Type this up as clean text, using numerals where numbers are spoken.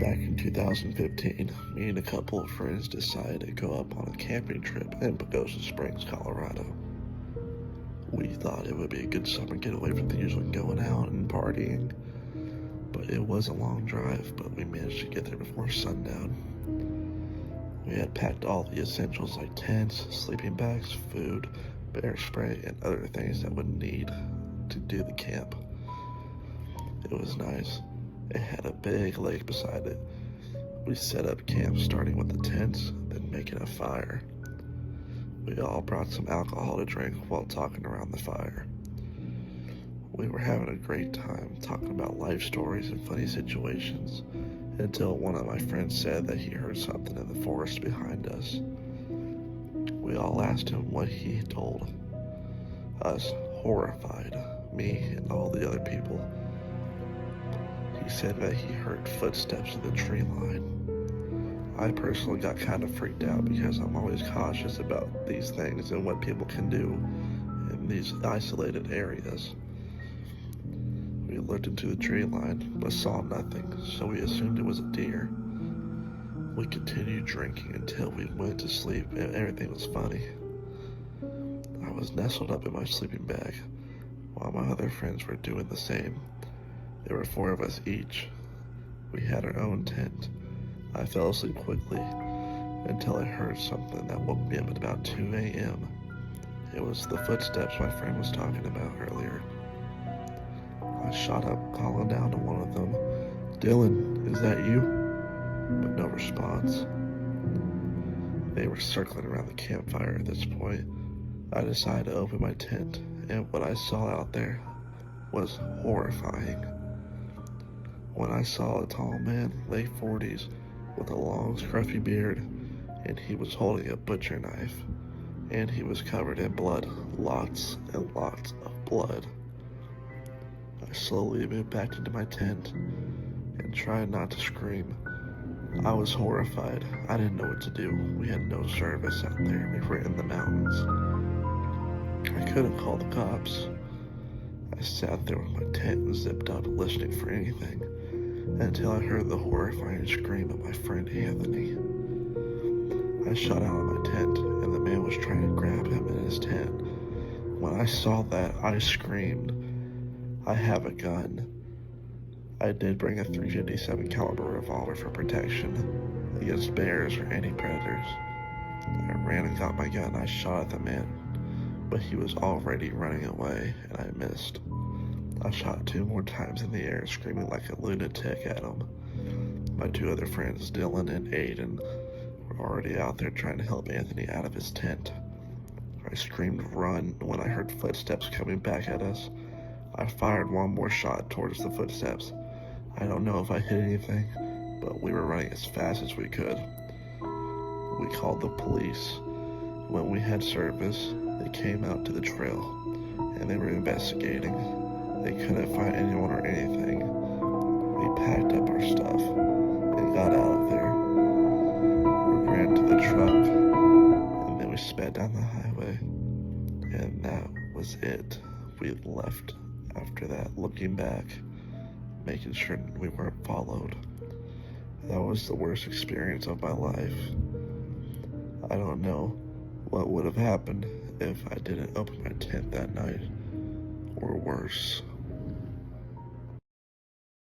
Back in 2015, me and a couple of friends decided to go up on a camping trip in Pagosa Springs, Colorado. We thought it would be a good summer getaway from the usual going out and partying, but it was a long drive, but we managed to get there before sundown. We had packed all the essentials like tents, sleeping bags, food, bear spray, and other things that would need to do the camp. It was nice. It had a big lake beside it. We set up camp starting with the tents, then making a fire. We all brought some alcohol to drink while talking around the fire. We were having a great time talking about life stories and funny situations until one of my friends said that he heard something in the forest behind us. We all asked him what he told us, horrified, me and all the other people. He said that he heard footsteps in the tree line. I personally got kind of freaked out because I'm always cautious about these things and what people can do in these isolated areas. We looked into the tree line but saw nothing, so we assumed it was a deer. We continued drinking until we went to sleep and everything was funny. I was nestled up in my sleeping bag while my other friends were doing the same. There were 4 of us each. We had our own tent. I fell asleep quickly until I heard something that woke me up at about 2 a.m. It was the footsteps my friend was talking about earlier. I shot up, calling down to one of them, "Dylan, is that you?" But no response. They were circling around the campfire at this point. I decided to open my tent, and what I saw out there was horrifying. When I saw a tall man, late 40s, with a long scruffy beard, and he was holding a butcher knife, and he was covered in blood, lots and lots of blood. I slowly moved back into my tent and tried not to scream. I was horrified. I didn't know what to do. We had no service out there. We were in the mountains. I couldn't call the cops. I sat there with my tent zipped up, listening for anything, until I heard the horrifying scream of my friend Anthony. I shot out of my tent, and the man was trying to grab him in his tent. When I saw that, I screamed. I have a gun. I did bring a .357 caliber revolver for protection against bears or any predators. I ran and got my gun. I shot at the man, but he was already running away, and I missed. I shot 2 more times in the air, screaming like a lunatic at him. My 2 other friends, Dylan and Aiden, were already out there trying to help Anthony out of his tent. I screamed "run" when I heard footsteps coming back at us. I fired 1 more shot towards the footsteps. I don't know if I hit anything, but we were running as fast as we could. We called the police. When we had service, they came out to the trail, and they were investigating. They couldn't find anyone or anything. We packed up our stuff and got out of there. We ran to the truck, and then we sped down the highway. And that was it. We left after that, looking back, making sure we weren't followed. That was the worst experience of my life. I don't know what would have happened if I didn't open my tent that night, or worse.